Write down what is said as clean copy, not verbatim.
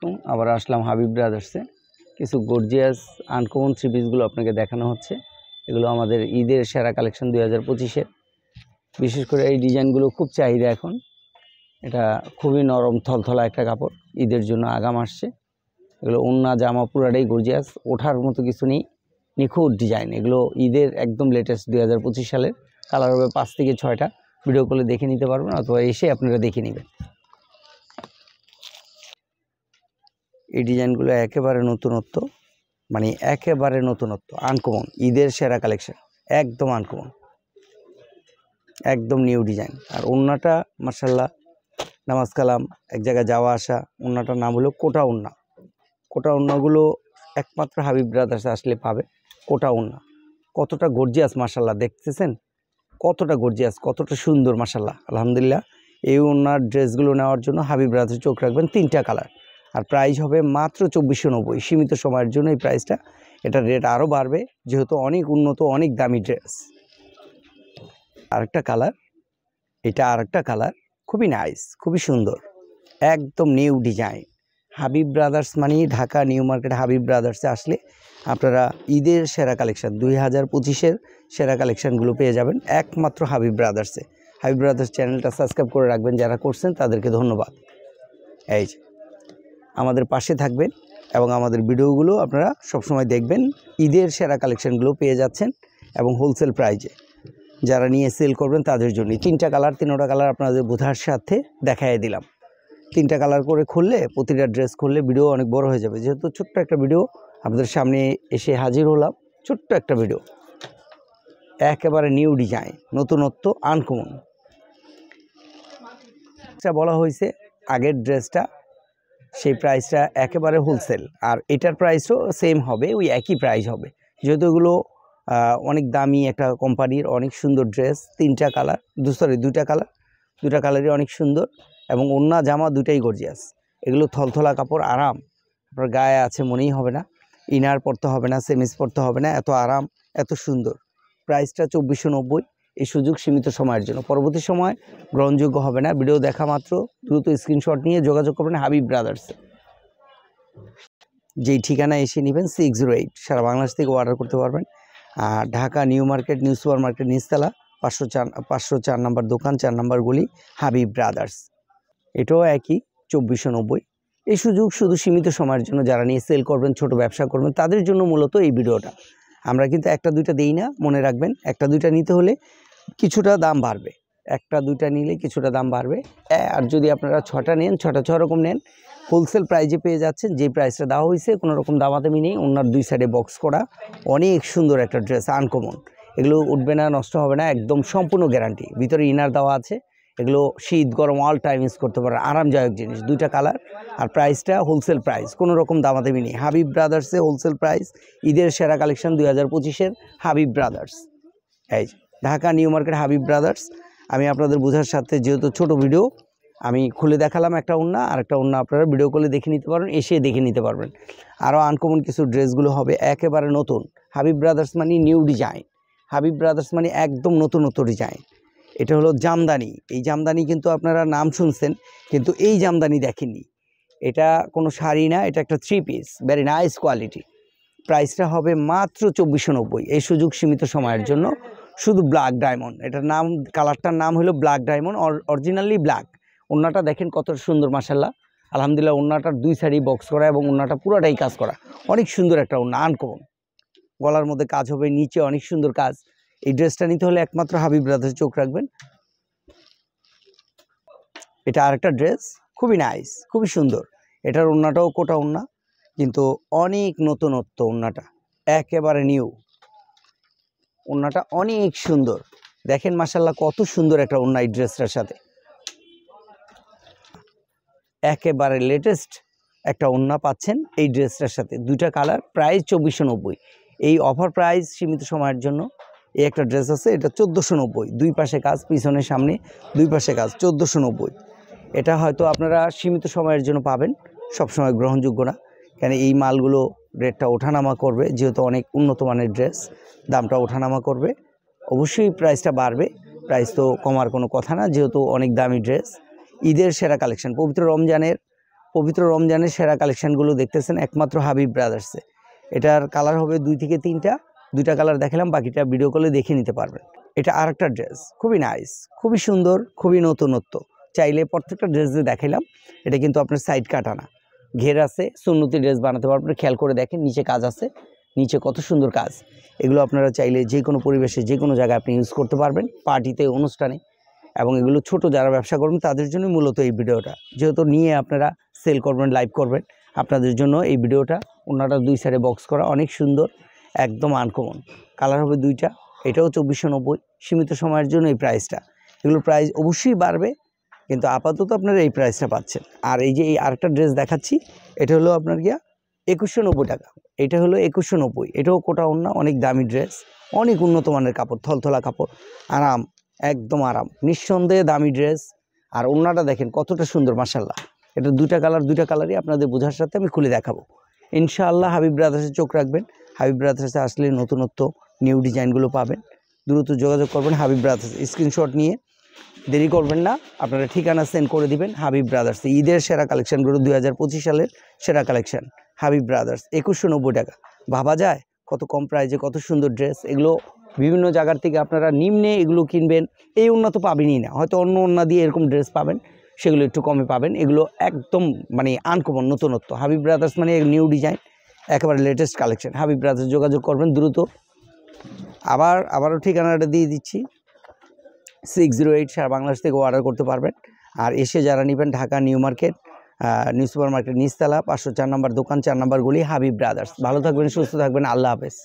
আলাইকুম। আবার আসলাম হাবিব ব্রাদার্সে। কিছু গর্জিয়াস আনকমন থ্রি পিসগুলো আপনাকে দেখানো হচ্ছে। এগুলো আমাদের ঈদের সেরা কালেকশন 2025-এর। বিশেষ করে এই ডিজাইনগুলো খুব চাহিদা এখন। এটা খুবই নরম থলথলা একটা কাপড়, ঈদের জন্য আগাম আসছে। এগুলো ওন্না জামা পুরাটাই গর্জিয়াস, ওঠার মতো কিছু নেই, নিখুঁত ডিজাইন। এগুলো ঈদের একদম লেটেস্ট 2025 সালের। কালার হবে 5 থেকে 6টা। ভিডিও কলে দেখে নিতে পারবেন অথবা এসে আপনারা দেখে নেবেন। এই ডিজাইনগুলো একেবারে নতুনত্ব, মানে একেবারে নতুনত্ব, আনকমন, ঈদের সেরা কালেকশন, একদম আনকমন, একদম নিউ ডিজাইন। আর ওন্নাটা মাশাআল্লাহ নামাজ কালাম এক জায়গায় যাওয়া আসা। ওন্নাটার নাম হলো কোটা ওন্না। কোটা ওন্নাগুলো একমাত্র হাবিব ব্রাদার্সে আসলে পাবে। কোটা ওন্না কতটা গর্জিয়াস মাশাআল্লাহ, দেখতেছেন কতটা গর্জিয়াস, কতটা সুন্দর মাশাআল্লাহ। আলহামদুলিল্লাহ, এই ওন্নার ড্রেসগুলো নেওয়ার জন্য হাবিব ব্রাদার্সে চোখ রাখবেন। 3টা কালার, আর প্রাইস হবে মাত্র 2490। সীমিত সময়ের জন্য এই প্রাইসটা। এটা রেট আরও বাড়বে যেহেতু অনেক উন্নত, অনেক দামি ড্রেস। আরেকটা কালার, এটা আরেকটা কালার, খুবই নাইস, খুবই সুন্দর, একদম নিউ ডিজাইন। হাবিব ব্রাদার্স মানে ঢাকা নিউ মার্কেট হাবিব ব্রাদার্সে আসলে আপনারা ঈদের সেরা কালেকশান 2025-এর সেরা কালেকশানগুলো পেয়ে যাবেন একমাত্র হাবিব ব্রাদার্সে। হাবিব ব্রাদার্স চ্যানেলটা সাবস্ক্রাইব করে রাখবেন, যারা করছেন তাদেরকে ধন্যবাদ। এই যে আমাদের পাশে থাকবেন এবং আমাদের ভিডিওগুলো আপনারা সবসময় দেখবেন। ঈদের সেরা কালেকশানগুলো পেয়ে যাচ্ছেন এবং হোলসেল প্রাইজে। যারা নিয়ে সেল করবেন তাদের জন্য 3টা কালার, 3টা কালার আপনাদের বোঝার সাথে দেখাই দিলাম। 3টা কালার করে খুললে, প্রতিটা ড্রেস খুললে ভিডিও অনেক বড় হয়ে যাবে। যেহেতু ছোট্ট একটা ভিডিও আপনাদের সামনে এসে হাজির হলাম, ছোট্ট একটা ভিডিও, একেবারে নিউ ডিজাইন, নতুনত্ব, আনকমন। বলা হয়েছে আগের ড্রেসটা সেই প্রাইসটা একেবারে হোলসেল, আর এটার প্রাইসও সেম হবে, ওই একই প্রাইস হবে। যেহেতু এগুলো অনেক দামি একটা কোম্পানির, অনেক সুন্দর ড্রেস। 3টা কালার, দুইটা কালার, দুইটা কালারই অনেক সুন্দর এবং ওন্না জামা দুটাই গর্জিয়াস। এগুলো থলথলা কাপড়, আরাম, আপনার গায়ে আছে মনেই হবে না, ইনার পরতে হবে না, সেমিস পরতে হবে না, এত আরাম, এত সুন্দর। প্রাইসটা 2490। এই সুযোগ সীমিত সময়ের জন্য, পরবর্তী সময় গ্রহণযোগ্য হবে না। ভিডিও দেখা মাত্র দ্রুত স্ক্রিনশট নিয়ে যোগাযোগ করবেন হাবিব ব্রাদার্সে। যেই ঠিকানা এসে নেবেন 608, সারা বাংলাদেশ থেকে অর্ডার করতে পারবেন। আর Dhaka New Market, New Super Market, নিচতলা 504 নম্বর দোকান, 4 নম্বর গলি, হাবিব ব্রাদার্স। এটাও একই 2490। এই সুযোগ শুধু সীমিত সময়ের জন্য, যারা নিয়ে সেল করবেন, ছোট ব্যবসা করবেন, তাদের জন্য মূলত এই ভিডিওটা। আমরা কিন্তু একটা দুইটা দেই না, মনে রাখবেন। একটা দুইটা নিতে হলে কিছুটা দাম বাড়বে, একটা দুইটা নিলে কিছুটা দাম বাড়বে। আর যদি আপনারা 6টা নেন, 6টা 6 রকম নেন, হোলসেল প্রাইজে পেয়ে যাচ্ছেন। যে প্রাইসটা দেওয়া হয়েছে কোনো রকম দামাদামি নেই। ওনার 2 সাইডে বক্স করা, অনেক সুন্দর একটা ড্রেস, আনকমন। এগুলো উঠবে না, নষ্ট হবে না, একদম সম্পূর্ণ গ্যারান্টি। ভিতরে ইনার দেওয়া আছে। এগুলো শীত গরম অল টাইম ইউজ করতে পারে, আরামদায়ক জিনিস। 2টা কালার, আর প্রাইসটা হোলসেল প্রাইস, কোনো রকম দামাদামি নেই। হাবিব ব্রাদার্সে হোলসেল প্রাইস, ঈদের সেরা কালেকশন 2025-এর হাবিব ব্রাদার্স। এই Dhaka New market Habib brothers. আমি আপনাদের বোঝার সাথে, যেহেতু ছোট ভিডিও, আমি খুলে দেখালাম একটা ওন্না, আর একটা ওন্না আপনারা ভিডিও কলে দেখে নিতে পারবেন, এসে দেখে নিতে পারবেন। আরও আনকমন কিছু ড্রেসগুলো হবে একেবারে নতুন। হাবিব ব্রাদার্স মানে নিউ ডিজাইন, হাবিব ব্রাদার্স মানে একদম নতুনত্ব ডিজাইন। এটা হলো জামদানি। এই জামদানি কিন্তু আপনারা নাম শুনছেন, কিন্তু এই জামদানি দেখেননি। এটা কোনো শাড়ি না, এটা একটা 3 পিস, ভেরি নাইস কোয়ালিটি। প্রাইসটা হবে মাত্র 2490। এই সুযোগ সীমিত সময়ের জন্য। শুধু ব্ল্যাক ডায়মন্ড, এটার নাম, কালারটার নাম হলো ব্ল্যাক ডায়মন্ড, অরিজিনালি ব্ল্যাক। ওন্নাটা দেখেন কত সুন্দর মাশাআল্লাহ, আলহামদুলিল্লাহ। ওন্নাটার 2 সাইডই বক্স করা এবং ওন্নাটা পুরাটাই কাজ করা, অনেক সুন্দর একটা ওন্না, আনকমন। গলার মধ্যে কাজ হবে, নিচে অনেক সুন্দর কাজ। এই ড্রেসটা নিতে হলে একমাত্র হাবিব ব্রাদার্সে চোখ রাখবেন। এটা আরেকটা ড্রেস, খুবই নাইস, খুবই সুন্দর। এটার ওন্নাটাও কোটা ওন্না, কিন্তু অনেক নতুনত্ব। ওন্নাটা একেবারে নিউ, ওন্নাটা অনেক সুন্দর। দেখেন মাশাআল্লাহ কত সুন্দর একটা ওন্না এই ড্রেসটার সাথে। একেবারে লেটেস্ট একটা ওন্না পাচ্ছেন এই ড্রেসটার সাথে। 2টা কালার, প্রাইস 2490। এই অফার প্রাইস সীমিত সময়ের জন্য। এই একটা ড্রেস আছে, এটা 1490। 2 পাশে কাজ, পিছনে সামনে 2 পাশে কাজ, 1490। এটা হয়তো আপনারা সীমিত সময়ের জন্য পাবেন, সবসময় গ্রহণযোগ্য না। কেন এই মালগুলো রেটটা ওঠানামা করবে, যেহেতু অনেক উন্নত মানের ড্রেস, দামটা ওঠানামা করবে। অবশ্যই প্রাইসটা বাড়বে, প্রাইস তো কমার কোনো কথা না, যেহেতু অনেক দামি ড্রেস। ঈদের সেরা কালেকশন, পবিত্র রমজানের পবিত্র রমজানের সেরা কালেকশানগুলো দেখতেছেন একমাত্র হাবিব ব্রাদার্সে। এটার কালার হবে 2 থেকে 3টা, 2টা কালার দেখালাম, বাকিটা ভিডিও কলে দেখে নিতে পারবেন। এটা আরেকটা ড্রেস, খুবই নাইস, খুবই সুন্দর, খুবই নতুনত্ব। চাইলে প্রত্যেকটা ড্রেস দিয়ে দেখাইলাম। এটা কিন্তু আপনার সাইড কাটা না, ঘের আছে, সুন্নতি ড্রেস বানাতে পারবেন। খেয়াল করে দেখেন নিচে কাজ আছে, নিচে কত সুন্দর কাজ। এগুলো আপনারা চাইলে যে কোনো পরিবেশে যে কোনো জায়গায় আপনি ইউজ করতে পারবেন, পার্টিতে, অনুষ্ঠানে। এবং এগুলো ছোট যারা ব্যবসা করবেন তাদের জন্য মূলত এই ভিডিওটা, যেহেতু নিয়ে আপনারা সেল করবেন, লাইভ করবেন, আপনাদের জন্য এই ভিডিওটা। ওনারা 2 সাইডে বক্স করা, অনেক সুন্দর, একদম আনকমন। কালার হবে 2টা। এটাও 2490, সীমিত সময়ের জন্য এই প্রাইসটা। এগুলোর প্রাইস অবশ্যই বাড়বে, কিন্তু আপাতত আপনারা এই প্রাইসটা পাচ্ছেন। আর এই যে এই আরেকটা ড্রেস দেখাচ্ছি, এটা হলো আপনার 2190 টাকা। এটা হলো 2190। এটাও কোটা ওড়না, অনেক দামি ড্রেস, অনেক উন্নত মানের কাপড়, থলথলা কাপড়, আরাম, একদম আরাম, নিঃসন্দেহে দামি ড্রেস। আর ওড়নাটা দেখেন কতটা সুন্দর, মাশাল্লাহ। এটা 2টা কালার, 2টা কালারই আপনাদের বোঝার সাথে আমি খুলে দেখাবো ইনশাআল্লাহ। হাবিব ব্রাদার্সে চোখ রাখবেন। হাবিব ব্রাদার্সে আসলে নতুনত্ব নিউ ডিজাইনগুলো পাবেন। দ্রুত যোগাযোগ করবেন হাবিব ব্রাদার্স। স্ক্রিনশট নিয়ে দেরি করবেন না, আপনারা ঠিকানা সেন্ড করে দিবেন হাবিব ব্রাদার্স। ঈদের সেরা কালেকশানগুলো, 2025 সালের সেরা কালেকশান হাবিব ব্রাদার্স। 2190 টাকা। ভাবা যায় কত কম প্রাইজে কত সুন্দর ড্রেস। এগুলো বিভিন্ন জায়গার থেকে আপনারা নিম্নে এগুলো কিনবেন, এই ওড়না তো পাবেনই না, হয়তো অন্য ওড়না দিয়ে এরকম ড্রেস পাবেন, সেগুলো একটু কমে পাবেন। এগুলো একদম মানে আনকমন, নতুনত্ব। হাবিব ব্রাদার্স মানে নিউ ডিজাইন, একেবারে লেটেস্ট কালেকশন। হাবিব ব্রাদার্স যোগাযোগ করবেন দ্রুত। আবারও ঠিকানাটা দিয়ে দিচ্ছি, 608 সারা বাংলাদেশ থেকে অর্ডার করতে পারবেন। আর এসে যারা নেবেন, Dhaka New Market, New Super Market নিচতলা, 504 নম্বর দোকান, 4 নম্বর গলি, হাবিব ব্রাদার্স। ভালো থাকবেন, সুস্থ থাকবেন, আল্লাহ হাফেজ।